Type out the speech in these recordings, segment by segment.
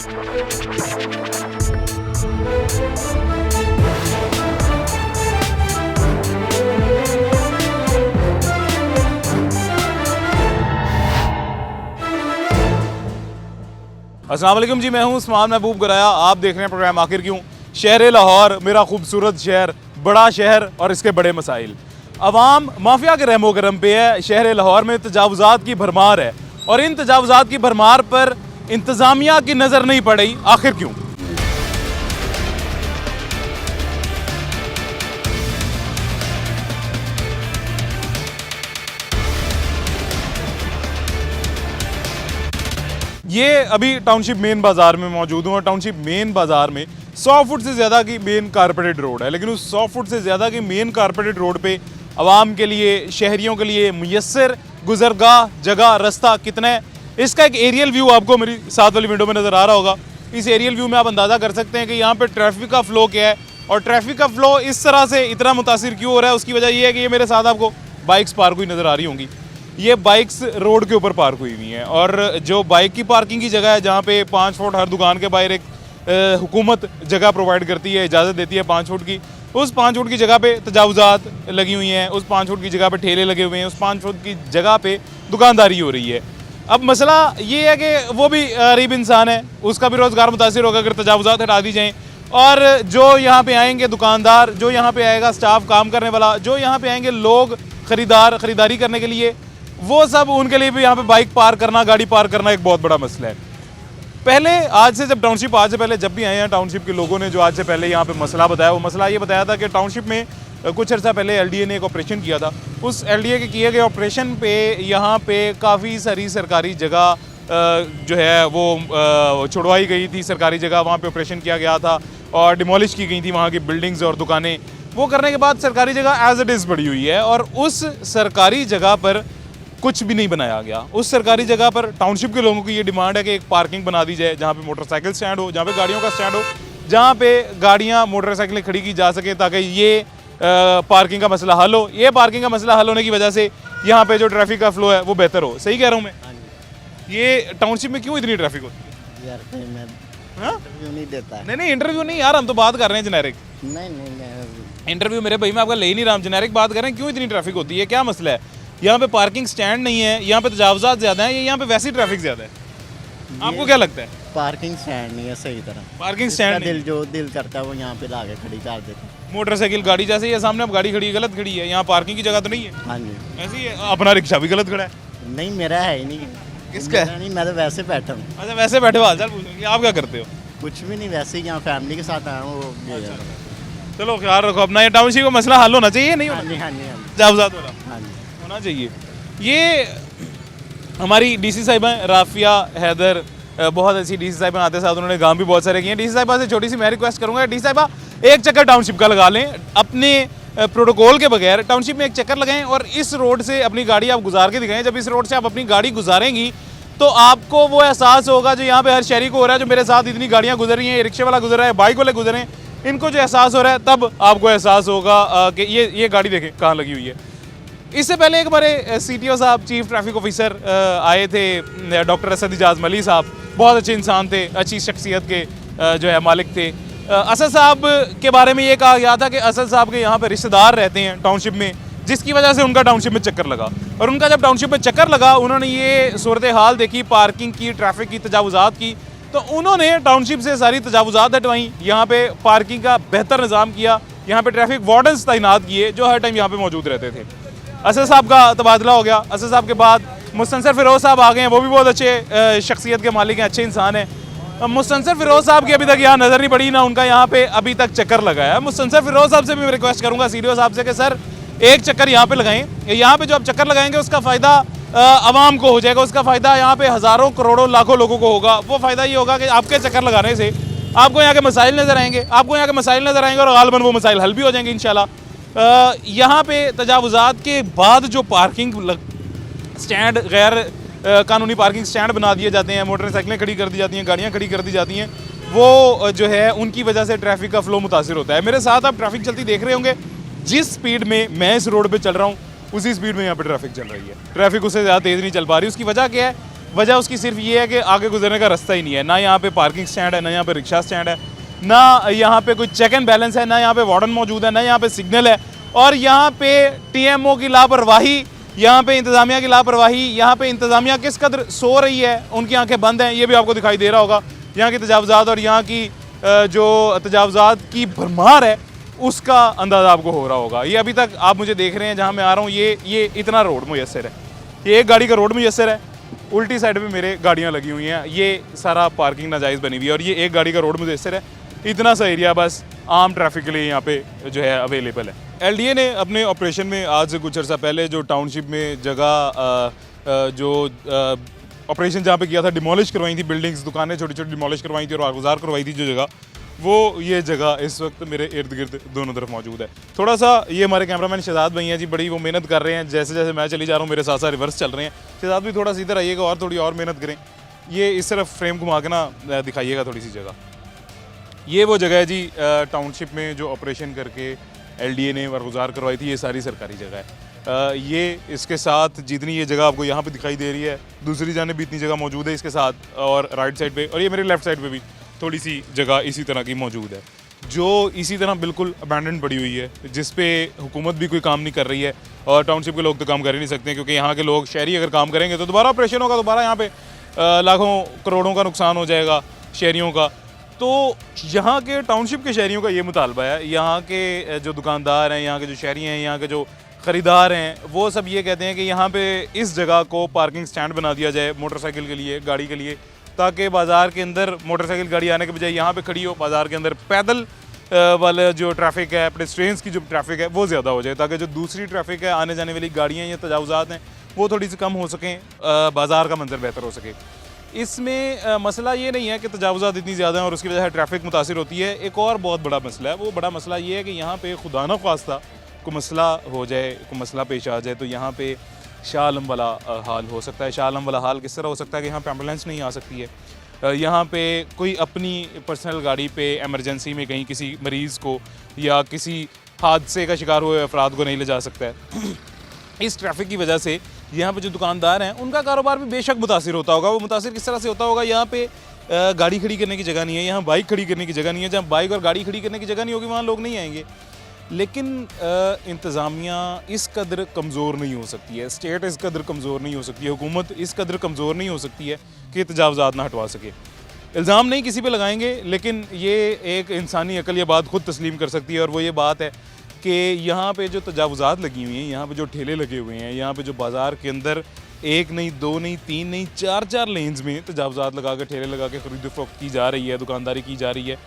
अस्सलाम वालेकुम जी, मैं हूं उस्मान महबूब गराया। आप देख रहे हैं प्रोग्राम आखिर क्यों। शहर लाहौर, मेरा खूबसूरत शहर, बड़ा शहर और इसके बड़े मसाइल। अवाम माफिया के रहमो करम पे है। शहर लाहौर में तजावुजात की भरमार है और इन तजावुजात की भरमार पर इंतज़ामिया की नज़र नहीं पड़ रही। आखिर क्यों? ये अभी टाउनशिप मेन बाज़ार में मौजूद हूँ और टाउनशिप मेन बाज़ार में 100 फुट से ज़्यादा की मेन कारपेटेड रोड है, लेकिन उस 100 फुट से ज़्यादा की मेन कारपेटेड रोड पे आवाम के लिए, शहरियों के लिए मुयस्सर गुजरगाह, जगह, रास्ता कितना है, इसका एक एरियल व्यू आपको मेरी साथ वाली विंडो में नज़र आ रहा होगा। इस एरियल व्यू में आप अंदाज़ा कर सकते हैं कि यहाँ पर ट्रैफिक का फ़्लो क्या है और ट्रैफिक का फ़्लो इस तरह से इतना मुतासिर क्यों हो रहा है। उसकी वजह यह है कि ये मेरे साथ आपको बाइक्स पार्क हुई नज़र आ रही होंगी। ये बाइक्स रोड के ऊपर पार्क हुई हुई हैं और जो बाइक की पार्किंग की जगह है, जहाँ पे 5 फुट हर दुकान के बाहर एक हुकूमत जगह प्रोवाइड करती है, इजाज़त देती है 5 फुट की, उस 5 फुट की जगह पे तजावुजात लगी हुई हैं, उस 5 फुट की जगह पे ठेले लगे हुए हैं, उस 5 फुट की जगह पे दुकानदारी हो रही है। अब मसला ये है कि वो भी गरीब इंसान है, उसका भी रोज़गार मुतासिर होगा अगर तजावुजात हटा दी जाएँ। और जो यहाँ पे आएंगे दुकानदार, जो यहाँ पे आएगा स्टाफ काम करने वाला, जो यहाँ पे आएंगे लोग ख़रीदारी करने के लिए, वो सब उनके लिए भी यहाँ पे बाइक पार्क करना, गाड़ी पार्क करना एक बहुत बड़ा मसला है। पहले आज से पहले जब भी आए हैं टाउनशिप के लोगों ने जो आज से पहले यहाँ पे मसला बताया, वो मसला ये बताया था कि टाउनशिप में कुछ अर्सा पहले एलडीए ने एक ऑपरेशन किया था। उस एलडीए के किए गए ऑपरेशन पे यहाँ पे काफ़ी सारी सरकारी जगह जो है वो छुड़वाई गई थी। सरकारी जगह वहाँ पे ऑपरेशन किया गया था और डिमोलिश की गई थी वहाँ की बिल्डिंग्स और दुकानें। वो करने के बाद सरकारी जगह एज इट इज़ पड़ी हुई है और उस सरकारी जगह पर कुछ भी नहीं बनाया गया। उस सरकारी जगह पर टाउनशिप के लोगों की ये डिमांड है कि एक पार्किंग बना दी जाए, जहाँ पे मोटरसाइकिल स्टैंड हो, जहाँ पे गाड़ियों का स्टैंड हो, जहाँ पे गाड़ियाँ मोटरसाइकिलें खड़ी की जा सके, ताकि ये पार्किंग का मसला हल हो। ये पार्किंग का मसला हल होने की वजह से यहाँ पे जो ट्रैफिक का फ्लो है वो बेहतर हो। सही कह रहा हूँ मैं? ये टाउनशिप में क्यों इतनी ट्रैफिक होती है यार? इंटरव्यू नहीं देता है। नहीं इंटरव्यू नहीं यार, हम तो बात कर रहे हैं जेनेरिक। नहीं इंटरव्यू मेरे भाई मैं आपका ले ही नहीं रहा, हम जेनेरिक बात कर रहे हैं। क्यों इतनी ट्रैफिक होती है, क्या मसला है? यहाँ पे पार्किंग स्टैंड नहीं है, यहाँ पे तजावुजात ज़्यादा है, यहाँ पे वैसी ट्रैफिक ज़्यादा है। आपको क्या लगता है? पार्किंग स्टैंड नहीं है सही तरह। पार्किंग स्टैंड दिल करता है वो यहाँ पे लाके खड़ी कर देते हैं। मोटरसाइकिल गाड़ी जैसे ये सामने अब गाड़ी खड़ी है, गलत खड़ी है, यहाँ पार्किंग की जगह तो नहीं है। हाँ जी, ऐसे ही अपना रिक्शा भी गलत खड़ा है। नहीं मेरा है ही नहीं। किसका है? नहीं, मैं तो वैसे बैठा हूँ। अच्छा वैसे बैठे हो, हाल पूछोगे आप क्या करते हो? कुछ भी नहीं, वैसे ही यहाँ फैमिली के साथ आया हूँ। चलो ख्याल रखो अपना। ये टाउनशिप का मसला हल होना चाहिए, नहीं हाँ होना? जी हाँ जी तजावुजात वाला हाँ जी होना चाहिए। ये हमारी डीसी साहिबा राफिया हैदर, बहुत अच्छी डीसी साहिबा आते साथ उन्होंने काम भी बहुत सारे किए हैं। डीसी साहिबा से छोटी सी मैं रिक्वेस्ट करूंगा, डीसी साहिबा एक चक्कर टाउनशिप का लगा लें, अपने प्रोटोकॉल के बगैर टाउनशिप में एक चक्कर लगाएं और इस रोड से अपनी गाड़ी आप गुजार के दिखाएं। जब इस रोड से आप अपनी गाड़ी गुजारेंगी तो आपको वो एहसास होगा जो यहाँ पे हर शहरी को हो रहा है, जो मेरे साथ इतनी गाड़ियाँ गुजर रही हैं, रिक्शे वाला गुजर रहा है, बाइक वाले गुजर रहे हैं, इनको जो एहसास हो रहा है तब आपको एहसास होगा कि ये गाड़ी देखें कहाँ लगी हुई है। इससे पहले एक हमारे सीटीओ साहब, चीफ ट्रैफिक ऑफिसर आए थे, डॉक्टर असद इजाज़ मली साहब, बहुत अच्छे इंसान थे, अच्छी शख्सियत के जो है मालिक थे। असद साहब के बारे में ये कहा गया था कि असद साहब के यहाँ पे रिश्तेदार रहते हैं टाउनशिप में, जिसकी वजह से उनका टाउनशिप में चक्कर लगा। और उनका जब टाउनशिप में चक्कर लगा, उन्होंने ये सूरत हाल देखी, पार्किंग की, ट्रैफिक की, तजावुजात की, तो उन्होंने टाउनशिप से सारी तजावुजात हटवाई, यहाँ पे पार्किंग का बेहतर निज़ाम किया, यहाँ पे ट्रैफिक वार्डन्स तैनात किए जो हर टाइम यहाँ पे मौजूद रहते थे। असद साहब का तबादला हो गया। असद साहब के बाद मुस्तनसर फिरोज़ साहब आ गए हैं, वो भी बहुत अच्छे शख्सियत के मालिक हैं, अच्छे इंसान हैं। मुस्तनसर फिरोज़ साहब की अभी तक यहाँ नज़र नहीं पड़ी, ना उनका यहाँ पे अभी तक चक्कर लगाया। मुस्तनसर फिरोज़ साहब से भी मैं रिक्वेस्ट करूँगा, सीडीओ साहब से, कि सर एक चक्कर यहाँ पे लगाएं। यहाँ पे जो आप चक्कर लगाएंगे उसका फ़ायदा आवाम को हो जाएगा, उसका फ़ायदा यहाँ पे हज़ारों करोड़ों लाखों लोगों को होगा। वो फ़ायदा ये होगा कि आपके चक्कर लगाने से आपको यहाँ के मसाइल नज़र आएंगे, और गालबन वो मसाइल हल भी हो जाएंगे इंशाल्लाह। यहाँ पे तजावुजात के बाद जो पार्किंग स्टैंड, गैर कानूनी पार्किंग स्टैंड बना दिए जाते हैं, मोटरसाइकिलें खड़ी कर दी जाती हैं, गाड़ियाँ खड़ी कर दी जाती हैं, वो जो है उनकी वजह से ट्रैफिक का फ्लो मुतासिर होता है। मेरे साथ आप ट्रैफिक चलती देख रहे होंगे, जिस स्पीड में मैं इस रोड पे चल रहा हूँ उसी स्पीड में यहाँ पे ट्रैफिक चल रही है। ट्रैफिक उससे ज़्यादा तेज़ नहीं चल पा रही। उसकी वजह क्या है वजह उसकी सिर्फ ये है कि आगे गुजरने का रास्ता ही नहीं है, ना यहाँ पे पार्किंग स्टैंड है, ना यहाँ पे रिक्शा स्टैंड है, ना यहाँ पे कोई चेक एंड बैलेंस है, ना यहाँ पे वार्डन मौजूद है, ना यहाँ पे सिग्नल है। और यहाँ पे टीएमओ की लापरवाही, यहाँ पे इंतज़ामिया की लापरवाही, यहाँ पे इंतज़ामिया किस कदर सो रही है, उनकी आंखें बंद हैं, ये भी आपको दिखाई दे रहा होगा। यहाँ की तजावज़ात और यहाँ की जो तजावज़ात की भरमार है उसका अंदाज़ा आपको हो रहा होगा। ये अभी तक आप मुझे देख रहे हैं जहाँ मैं आ रहा हूँ, ये इतना रोड मुयस्सर है, ये एक गाड़ी का रोड मुयस्सर है, उल्टी साइड पे मेरे गाड़ियाँ लगी हुई हैं, ये सारा पार्किंग नाजायज़ बनी हुई है, और ये एक गाड़ी का रोड मुयस्सर है। इतना सा एरिया बस आम ट्रैफिक के लिए यहाँ पे जो है अवेलेबल है। एलडीए ने अपने ऑपरेशन में आज से कुछ अर्सा पहले जो टाउनशिप में जगह जो ऑपरेशन जहाँ पे किया था, डिमोलिश करवाई थी बिल्डिंग्स, दुकानें छोटी छोटी डिमोलिश करवाई थी और आगुजार करवाई थी जो जगह, वो ये जगह इस वक्त मेरे इर्द गिर्द दोनों तरफ मौजूद है। थोड़ा सा ये हमारे कैमरामैन शहजाद भाई हैं जी, बड़ी वो मेहनत कर रहे हैं, जैसे जैसे मैं चली जा रहा हूँ मेरे साथ साथ रिवर्स चल रहे हैं। शहजाद भी थोड़ा सा इधर आइएगा और थोड़ी और मेहनत करें, ये इस तरफ फ्रेम घुमा के ना दिखाइएगा थोड़ी सी जगह। ये वो जगह है जी टाउनशिप में जो ऑपरेशन करके एलडीए ने बरगुजार करवाई थी, ये सारी सरकारी जगह है। ये इसके साथ जितनी ये जगह आपको यहाँ पे दिखाई दे रही है, दूसरी जानिब भी इतनी जगह मौजूद है इसके साथ, और राइट साइड पे और ये मेरे लेफ्ट साइड पे भी थोड़ी सी जगह इसी तरह की मौजूद है, जो इसी तरह बिल्कुल अबैंडन पड़ी हुई है, जिस पे हुकूमत भी कोई काम नहीं कर रही है और टाउनशिप के लोग तो काम कर ही नहीं सकते, क्योंकि यहाँ के लोग शहरी अगर काम करेंगे तो दोबारा ऑपरेशन होगा, दोबारा यहाँ पे लाखों करोड़ों का नुकसान हो जाएगा शहरियों का। तो यहाँ के टाउनशिप के शहरियों का ये मुतालबा है, यहाँ के जो दुकानदार हैं, यहाँ के जो शहरी हैं, यहाँ के जो ख़रीदार हैं, वो सब ये कहते हैं कि यहाँ पे इस जगह को पार्किंग स्टैंड बना दिया जाए मोटरसाइकिल के लिए, गाड़ी के लिए, ताकि बाज़ार के अंदर मोटरसाइकिल गाड़ी आने के बजाय यहाँ पे खड़ी हो, बाज़ार के अंदर पैदल वाला जो ट्रैफिक है, पेडेस्ट्रियंस की जो ट्रैफिक है वो ज़्यादा हो जाए, ताकि जो दूसरी ट्रैफिक है, आने जाने वाली गाड़ियाँ या तजावुज़ात हैं, वो थोड़ी सी कम हो सकें, बाज़ार का मंजर बेहतर हो सके। इसमें मसला ये नहीं है कि तजावुज़ात इतनी ज़्यादा हैं और उसकी वजह से ट्रैफिक मुतासिर होती है। एक और बहुत बड़ा मसला है, वो बड़ा मसला ये है कि यहाँ पे खुदा न ख्वास्ता कोई मसला हो जाए, कोई मसला पेश आ जाए, तो यहाँ पे शाह आलम वाला हाल हो सकता है। शाह आलम वाला हाल किस तरह हो सकता है कि यहाँ पे एम्बुलेंस नहीं आ सकती है, यहाँ पे कोई अपनी पर्सनल गाड़ी पे एमरजेंसी में कहीं किसी मरीज़ को या किसी हादसे का शिकार हुए अफराद को नहीं ले जा सकता है। इस ट्रैफिक की वजह से यहाँ पे जो दुकानदार हैं उनका कारोबार भी बेशक मुतासिर होता होगा। वो मुतासिर किस तरह से होता होगा, यहाँ पे गाड़ी खड़ी करने की जगह नहीं है, यहाँ बाइक खड़ी करने की जगह नहीं है, जहाँ बाइक और गाड़ी खड़ी करने की जगह नहीं होगी वहाँ लोग नहीं आएंगे। लेकिन इंतज़ामिया इस कदर कमज़ोर नहीं हो सकती है, स्टेट इस कदर कमज़ोर नहीं हो सकती है, हुकूमत इस कदर कमज़ोर नहीं हो सकती है कि तजावुज़ात ना हटवा सके। इल्ज़ाम नहीं किसी पे लगाएंगे, लेकिन ये एक इंसानी अकल ये बात खुद तस्लीम कर सकती है, और वो ये बात है कि यहाँ पे जो तजावुज़ात लगी हुई हैं, यहाँ पे जो ठेले लगे हुए हैं, यहाँ पे जो बाज़ार के अंदर एक नहीं, दो नहीं, तीन नहीं, चार लेन्स में तजावुज़ात लगा के, ठेले लगा के खरीद फरोख्त की जा रही है, दुकानदारी की जा रही है,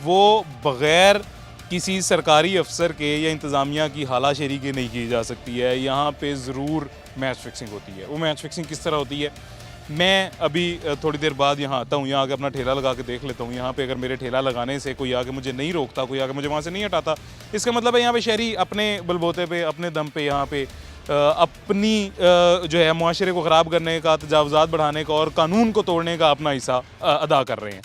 वो बग़ैर किसी सरकारी अफसर के या इंतज़ामिया की हालाशेरी के नहीं की जा सकती है। यहाँ पे ज़रूर मैच फिक्सिंग होती है। वो मैच फिक्सिंग किस तरह होती है, मैं अभी थोड़ी देर बाद यहाँ आता हूँ, यहाँ आके अपना ठेला लगा के देख लेता हूँ। यहाँ पे अगर मेरे ठेला लगाने से कोई आके मुझे नहीं रोकता, कोई आके मुझे वहाँ से नहीं हटाता, इसका मतलब है यहाँ पे शहरी अपने बलबोते पे, अपने दम पे यहाँ पे अपनी जो है मुआशरे को ख़राब करने का, तजावुज़ात बढ़ाने का और कानून को तोड़ने का अपना हिस्सा अदा कर रहे हैं।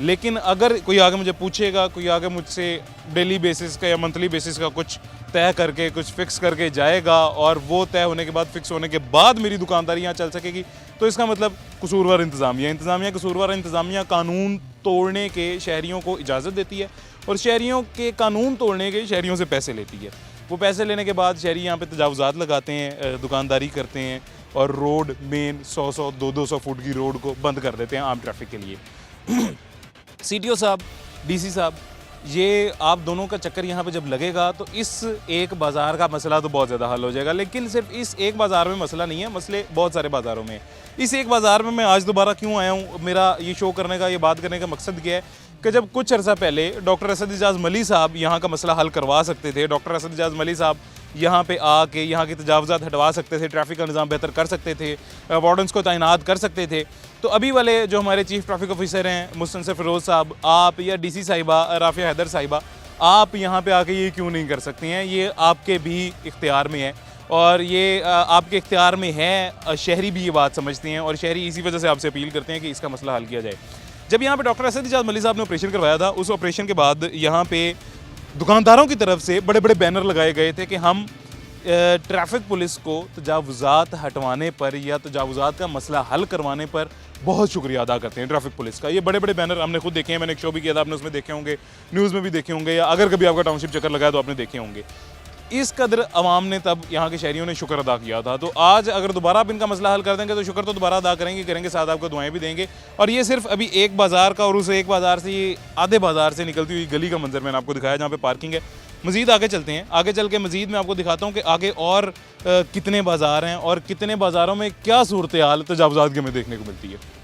लेकिन अगर कोई आगे मुझे पूछेगा, कोई आगे मुझसे डेली बेसिस का या मंथली बेसिस का कुछ तय करके, कुछ फिक्स करके जाएगा, और वो तय होने के बाद, फिक्स होने के बाद मेरी दुकानदारी यहाँ चल सकेगी, तो इसका मतलब कसूरवार इंतज़ामिया कसूरवार इंतज़ामिया कानून तोड़ने के शहरियों को इजाज़त देती है, और शहरियों के कानून तोड़ने के शहरियों से पैसे लेती है। वो पैसे लेने के बाद शहरी यहाँ पे तजावुज़ात लगाते हैं, दुकानदारी करते हैं, और रोड मेन 100-100, 200-200 फुट की रोड को बंद कर देते हैं आम ट्रैफिक के लिए। सीटीओ साहब, डीसी साहब, ये आप दोनों का चक्कर यहाँ पे जब लगेगा तो इस एक बाज़ार का मसला तो बहुत ज़्यादा हल हो जाएगा। लेकिन सिर्फ इस एक बाज़ार में मसला नहीं है, मसले बहुत सारे बाज़ारों में। इस एक बाज़ार में मैं आज दोबारा क्यों आया हूँ, मेरा ये शो करने का, ये बात करने का मकसद क्या है कि जब कुछ अर्सा पहले डॉक्टर असद इजाज़ मली साहब यहाँ का मसला हल करवा सकते थे, डॉक्टर असद इजाज़ मली साहब यहाँ पे आके यहाँ की तजावुज़ात हटवा सकते थे, ट्रैफिक का निज़ाम बेहतर कर सकते थे, वार्डन्स को तैनात कर सकते थे, तो अभी वाले जो हमारे चीफ ट्रैफिक ऑफिसर हैं मुस्तनसिर फ़िरोज़ साहब, आप या डीसी साहिबा राफ़िया हैदर साहिबा, आप यहाँ पे आके ये क्यों नहीं कर सकती हैं? ये आपके भी इख्तियार में है, और ये आपके इख्तियार में है। शहरी भी ये बात समझते हैं, और शहरी इसी वजह से आपसे अपील करते हैं कि इसका मसला हल किया जाए। जब यहाँ पे डॉक्टर असद इजाज़ मली साहब ने ऑपरेशन करवाया था, उस ऑपरेशन के बाद यहाँ पे दुकानदारों की तरफ से बड़े बड़े बैनर लगाए गए थे कि हम ट्रैफिक पुलिस को तजावुज़ात हटवाने पर या तजावुज़ात का मसला हल करवाने पर बहुत शुक्रिया अदा करते हैं ट्रैफिक पुलिस का। ये बड़े बड़े बैनर हमने खुद देखे हैं, मैंने एक शो भी किया था, आपने उसमें देखे होंगे, न्यूज़ में भी देखे होंगे, या अगर कभी आपका टाउनशिप चक्कर लगाया तो आपने देखे होंगे। इस कदर अवाम ने तब यहाँ के शहरियों ने शुक्र अदा किया था। तो आज अगर दोबारा आप इनका मसला हल कर देंगे तो शुक्र तो दोबारा अदा करेंगे, साथ आपको दुआएं भी देंगे। और ये सिर्फ अभी एक बाज़ार का और उस एक बाज़ार से ये आधे बाज़ार से निकलती हुई गली का मंजर मैंने आपको दिखाया जहाँ पे पार्किंग है। मज़ीद आगे चलते हैं, आगे चल के मज़ीद मैं आपको दिखाता हूँ कि आगे और कितने बाज़ार हैं और कितने बाज़ारों में क्या सूरत हाल तजावुज़ात की हमें देखने को मिलती है।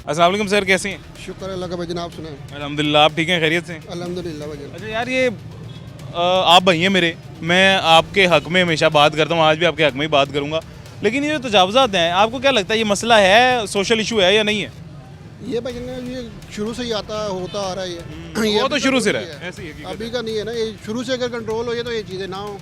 अस्सलाम वालेकुम सर, कैसे हैं? शुक्र अल्लाह का भाईजान, आप सुनाएं। अल्हम्दुलिल्लाह, आप ठीक हैं, खैरियत से? अल्हम्दुलिल्लाह भाईजान। अच्छा यार, ये आप भाई हैं मेरे, मैं आपके हक़ में हमेशा बात करता हूँ, आज भी आपके हक़ में ही बात करूँगा। लेकिन ये जो तजावुज़ात हैं, आपको क्या लगता है ये मसला है, सोशल इशू है या नहीं है? ये भाईजान ये शुरू से ही होता आ रहा है ये वो तो अभी शुरू से नहीं रहा है, ऐसी हकीकत अभी का नहीं है ना, ये शुरू से अगर कंट्रोल हो जाए तो ये चीज़ें ना हो।